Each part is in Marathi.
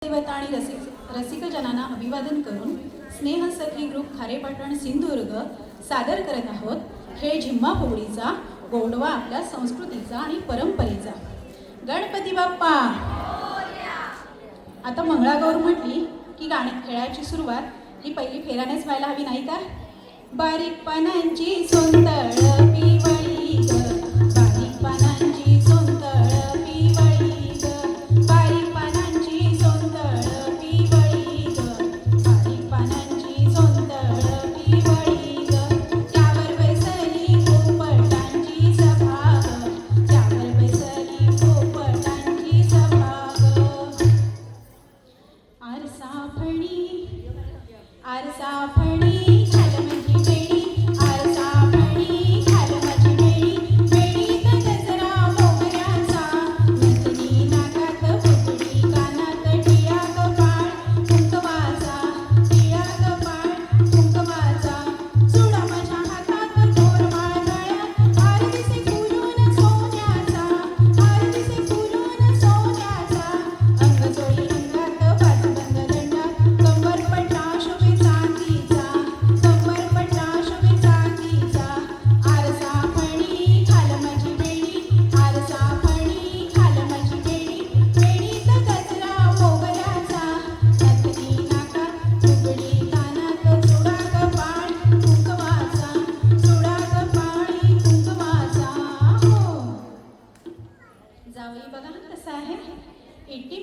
देवता आणि रसिकजनांना अभिवादन करून स्नेहसखी ग्रुप खारेपाटण सिंधुदुर्ग सादर करत आहोत खेळ झिम्मा फुगडीचा गोडवा आपल्या संस्कृतीचा आणि परंपरेचा। गणपती बाप्पा। आता मंगळागौर म्हटली की खेळाची सुरुवात ही पहिली फेऱ्यानेच व्हायला हवी नाही का? बारीक पानांची सोंदळ पिवळी ग, बारीक पानांची सोंदळ पिवळी ग, बारीक पानांची सोंदळ पिवळी ग, बारीक पानांची सोंदळ पिवळी ग, त्यावर बैसली पोपटांची सभा ग, त्यावर बैसली पोपटांची सभा ग। आरसा फणी आरसा फणी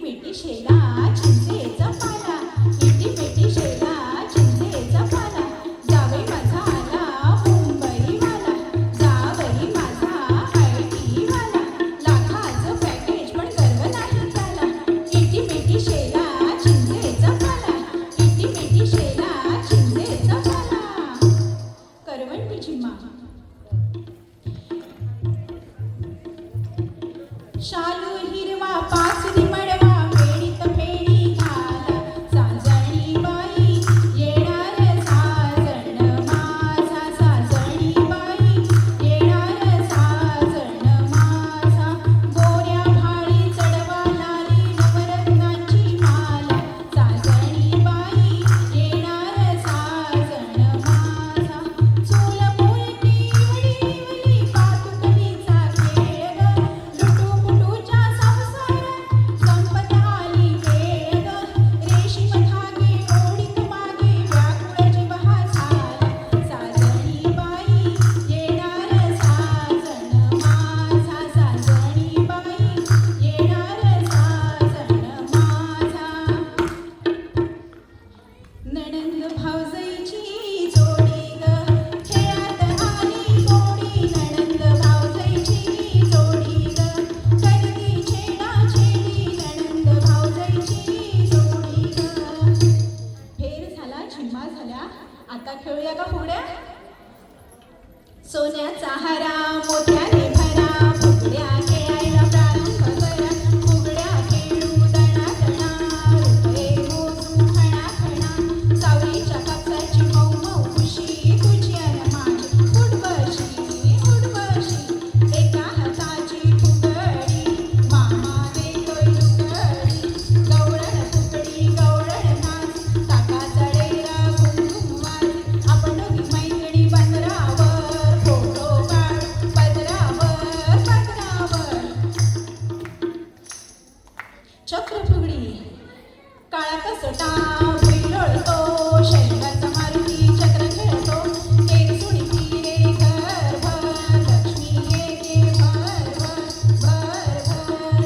इटी शेला चिंचेचा पाला, इटी मेटी शेला चिंचेचा पाला, जावई माझा आला मुंबई वाला, जावई माझा IT वाला, लाखाचं पॅकेज पण गर्व नाही त्याला, इटी मेटी शेला चिंचेचा पाला, इटी मेटी शेला चिंचेचा पाला। करवंटी झिम्मा शालू हिरवा पाचली मडवा फेडीत फेडी घाला, साजणी बाई येणार साजण माझा, साजणी बाई येणार साजण माझा, गोऱ्या भाळी चढवा लाली नवरत्नाची माला, साजणी बाई येणार साजण माझा, चूल मुलटी वडी पातुकलीचा खेळ ग, लुटूपुटूच्या संसारात संपत आली वेळ ग, रेशीम धागे ओढीत मागे व्याकुळ जीव हा झाला, साजणी बाई येणार साजण माझा, साजणी बाई येणार साजण माझा। नणंद भावजईची जोडी ग, खेळात आली गोडी, नणंद भावजईची जोडी ग, करती छेडा छेडी, नणंद भावजईची जोडी ग। फेर झाला झिम्मा झाल्या, आता खेळूया का फुगड्या? सोन्याचा हारा मोठ्याने भरा, फुगड्या खेळायला प्रारंभ करा, फुगड्या खेळू दणा दणा, रुपये मोजू खणा खणा, सावरीच्या कापसाची मऊ मऊ खुशी तुझी अन माझी उडवशी उडवशी, एका हाताची फुगडी मामा देतोय लुगडी, गवळण फुगडी गवळण नाच, ताकाचा डेरा घुमघुम वाज, आपण दोघी मैत्रिणी पदरावर फोटो काढ पदरावर पदरावर। चक्र फुगडी काळा कसटा लोळतो, शरीराचा मारुती चक्र खेळतो, केरसुणी फिरे घरभर, लक्ष्मी येते भरभर भरभर,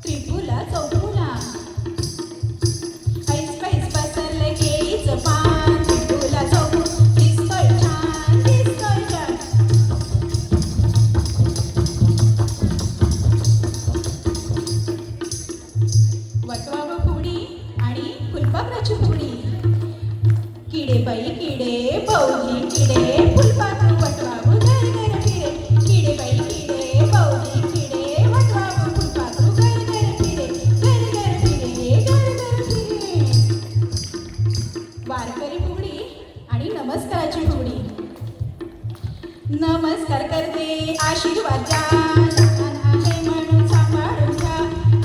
त्रिपुला चौफुला ऐस पैस पसरले केळीचं पान, त्रिपुला चौफुल दिसतोय छान दिसतोय छान। वटवाघ फुगडी आणि फुलपाखराची फुगडी, किडे बाई किडे बौदी किडे, फुलपाखरू वटवाघू घर घर फिरे, किडे बाई किडे बौदी किडे, वटवाघू फुलपाखरू घर घर फिरे, घर घर फिरे घर घर फिरे। वारकरी फुगडी आणि नमस्काराची फुगडी, नमस्कार करते आशीर्वाद द्या, लहान आहे म्हणून सांभाळून घ्या,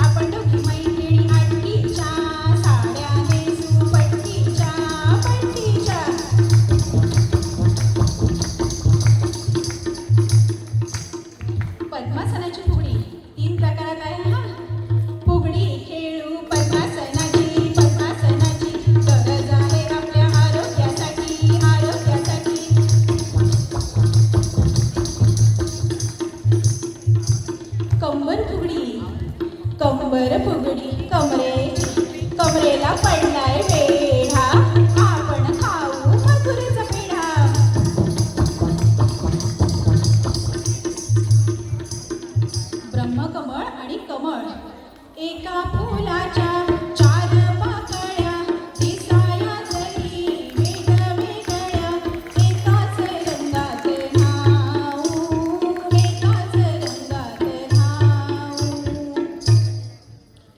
आपण दोघी मैत्रिणी आटकीच्या जावेला पडलाय वेढा, आपण खाऊ मथुरेचा पेढा. ब्रह्मकमळ आणि कमळ, एका फुलाच्या चार पाकळ्या, दिसाया जरी वेगवेगळ्या, एकाच रंगात नाऊ, एकाच रंगात नाऊ.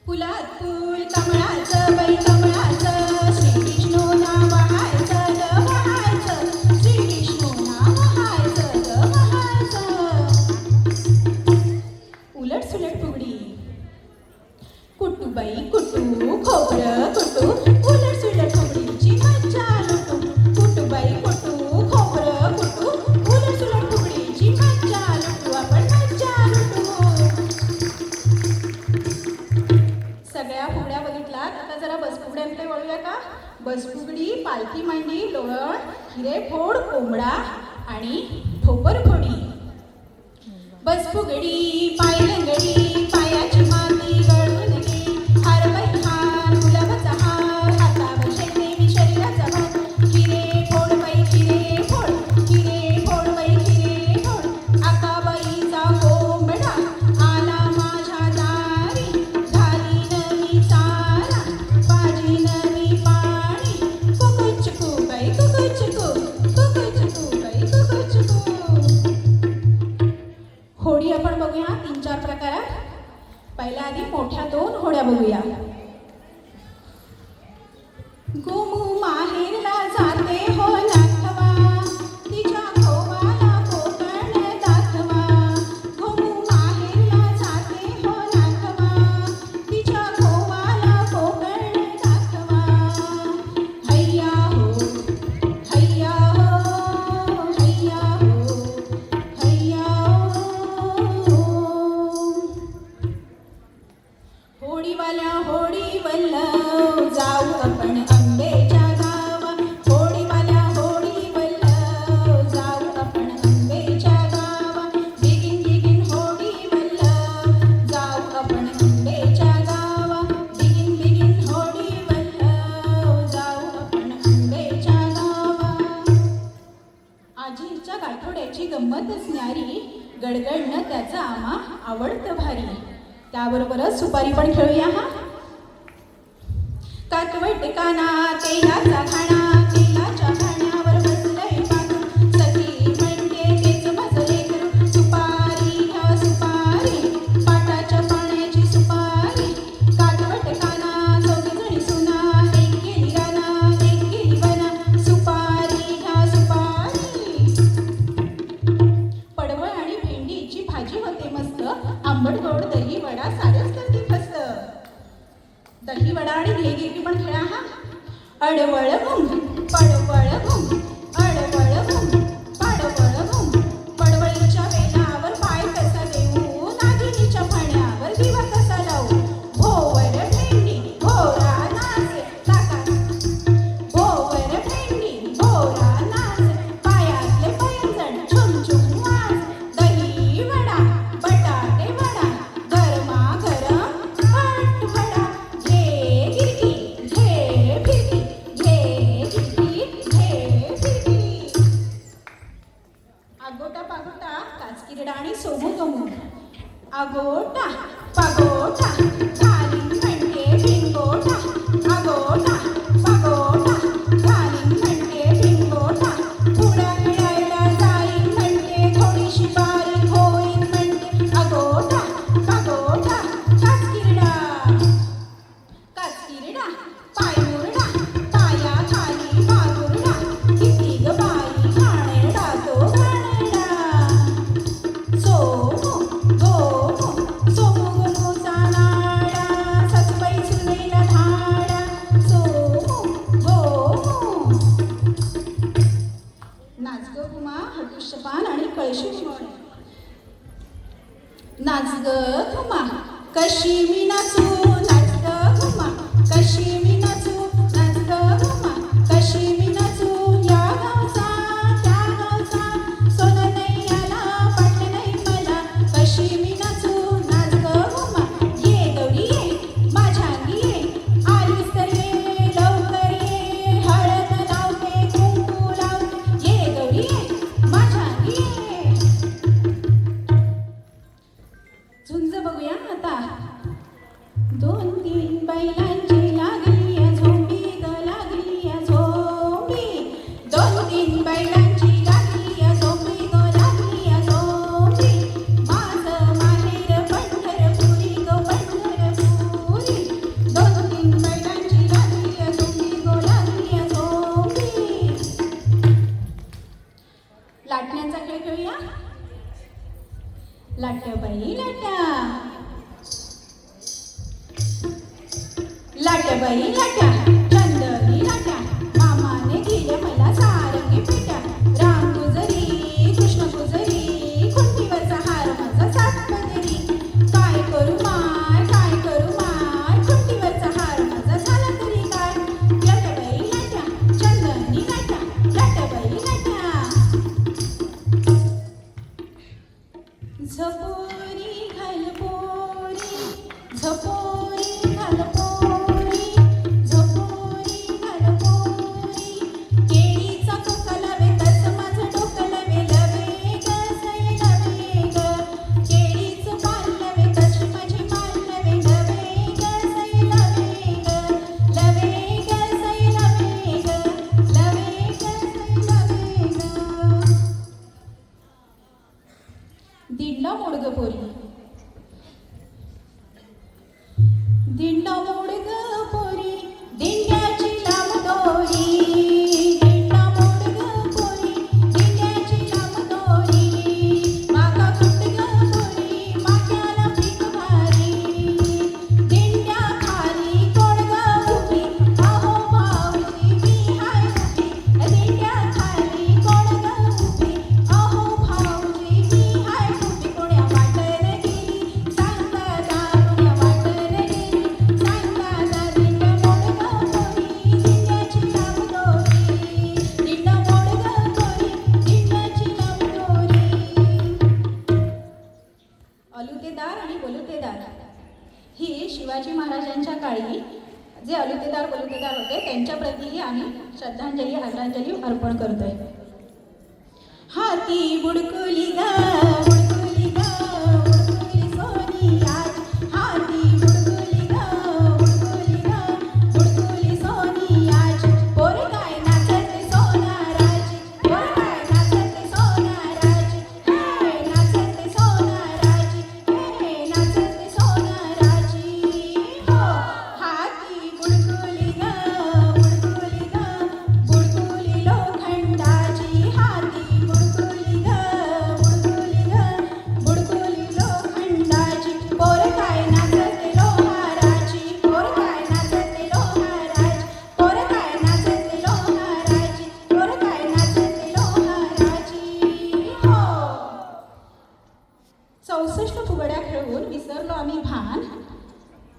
फुलात फुल कमळाचं बाई कमळाचं, श्रीकृष्ण नाव वहायचं ग वहायचं, श्रीकृष्ण नाव वहायचं ग वहायचं. उलट सुलट फुगडी, कुटू बाई कुटू खोबरं कुटू, उलट सुलट फुगडीची मज्जा लुटू. कुटू बाई कुटू खोबरं कुटू, उलट सुलट फुगडीची मज्जा लुटू, आपण मज्जा लुटू. सगळ्या फुगड्या बघितलात, आता जरा बसफुगड्यांकडे वळूया का. बसफुगडी, पालखी मांडी, लोळण, हिरेफोड, कोंबडा आणि ठोपरफोडी. बसफुगडी, पायलंगडी, पायाची माती गळून घे, हार बाई हार, गुलाबाचा हार, हातावर शेंदेवी शरीराचा भार. हिरे फोड बाई हिरे फोड, हिरे फोड बाई हिरे फोड. आकाबाईचा कोंबडा आला माझ्या दारी, घालीन मी चारा, पाजीन मी पाणी. कुकुचकू बाई कुकुचकू, कुकुचकू बाई कुकुचकू. होडी आपण बघूया 3-4 प्रकारात. पहिल्या आधी मोठ्या 2 होड्या बघूया. गोमू माहेरला जाते हो नाथवा, तिच्या खोवाला कोकण दाखवा. गोमू माहेरला जाते हो नाथवा, तिच्या खोवाला कोकण दाखवा. हैया हो हैया हो हैया हो हैया हो. होडीवाल्या होडी वल्लव, जाऊ आपण आंबेच्या गावा. होडीवाल्या होडी वल्लव, जाऊ आपण आंबेच्या गावा. बिगिन बिगिन होडी वल्लव, जाऊ आपण आंबेच्या गावा. बिगिन बिगिन होडी वल्लव, जाऊ आपण आंबेच्या गावा. आजीच्या गाठोड्याची गंमतच न्यारी, गडगडणं त्याचं आम्हा आवडतं भारी. त्याबरोबरच सुपारी पण खेळूया हा. कातवट काना तेलाचा घाणा, तेलाच्या घाण्यावर बसलंय पाखरू, सखी म्हणते तेच माझं लेकरू. सुपारी घ्या सुपारी, पाटाच्या पाण्याची सुपारी. कातवट काना चौघजणी सुना, एक गेली राना एक गेली वना. सुपारी घ्या सुपारी. पडवळ आणि भेंडीची भाजी होते मस्त, आंबट गोड दही वडा सारच करते फस्त. दही वडा आणि घेगी पण खेळा हा. अडवळ भुंग पडवळ भुंग, अडवळ भुंग पडवळ भुंग. पडवळीच्या वेलावर पाय कसा देऊ, नागिनीच्या फण्यावर दिवा कसा लावू. भोवर भेंडी भोरा नाच काका, भोवर भेंडी भोरा नाच. पायातले पैंजण छुम छुम वाज. दही वडा बटाटे वडा, गरमागरम हट वडा. घे गिरकी घे फिरकी, घे गिरकी घे फिरकी. आगोटा पागोटा काचकिरडा आणि सोमू गमू. आगोटा पागोटा घालीन म्हणते भिंगोटा. आगोटा पागोटा घालीन म्हणते भिंगोटा. थोडा खेळायला जाईन म्हणते, थोडीशी बारीक होईन म्हणते. आगोटा पागोटा काचकिरडा, काचकिरडा पाय मुरडा, पायाखाली मागुरडा. किती ग बाई घाणेरडा तो घाणेरडा. सोमू गोमू सोमू गोमूचा नाडा, सासूबाई सुनेला धाडा. सोमू गोमू. नाच ग घुमा हटुष्यपान आणि कळशी शिवण. नाच ग घुमा कशी मी नाचू, नाच ग घुमा कशी मी नाचू. नाच ग घुमा कशी मी नाचू. या गावचा त्या गावचा, सोनं नाही आला पाट नाही मला. कशी मी नाचू. नाच ग घुमा. ये गौरी ये माझ्या अंगी ये, आलीस तर ये लाट्या बाई लाट्या चंदनी लाट्या मामाने दिल्या मला सारंगी पेट्या राम गुजरी कृष्ण गुजरी खुंटीवरचा हार माझा सात पदरी काय करू माय खुंटीवरचा हार माझा झाला तरी काय लाट्या बाई लाट्या चंदनी लाट्या लाट्या बाई लाट्या झपोरी घाल पोरी झपोरी घाल पोरी झपोरी घाल पोरी केळीचा कोका लावे तस माझं डोकं लावे लवे ग सई लवे ग केळीचं पान लावे तशी माझी मान लावे लवे ग सई लवे ग लवे ग सई लवे ग लवे ग सई लवे ग दिंडा मोडग पोरी दिंडा मोडग पोरी दिंड्याची लांब दोरी दिंडा मोडग पोरी दिंड्याची लांब दोरी मागा कुटग पोरी माग्याला पीक भारी दिंड्या खाली कोण ग उभी अहो भाऊजी मी हाय उभी दिंड्या खाली कोण ग उभी अहो भाऊजी मी हाय उभी कोण्या वाटेने गेली सांगा कोण्या वाटेने गेली सांगा दिंडा मोडग पोरी दिंड्याची लांब दोरी दिंडा मोडग पोरी दिंड्याची लांब दोरी अलुतेदार आणि बलुतेदार ही शिवाजी महाराजांच्या काळी जे अलुतेदार बलुतेदार होते त्यांच्या प्रतीही आम्ही श्रद्धांजली आदरांजली अर्पण करतोय हाती बुडकुली ग बुडकुली ग बुडकुली सोनी आज हाती बुडकुली ग बुडकुली ग बुडकुली सोनी आज पोर काय नाचते सोनाराची पोर काय नाचते सोनाराची हे नाचते सोनाराची हे नाचते सोनाराची हो हाती बुडकुली ग बुडकुली लोखंडाची हाती बुडकुली ग बुडकुली लोखंडाची पोर काय नाचते लोहाराची पोर काय नाचते लोहाराची पोर काय नाचते लोहाराची पोर काय नाचते लोहाराची हो 64 फुगड्या खेळून विसरलो आम्ही भान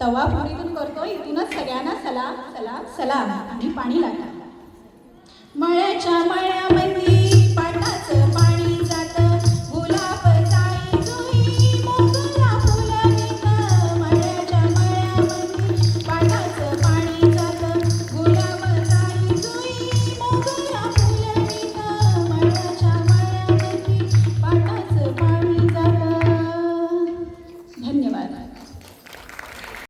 तवा पुरीतून करतो इथूनच सगळ्यांना सलाम सलाम सलाम आणि पाणी लाटा मळ्याच्या मळ्यामध्ये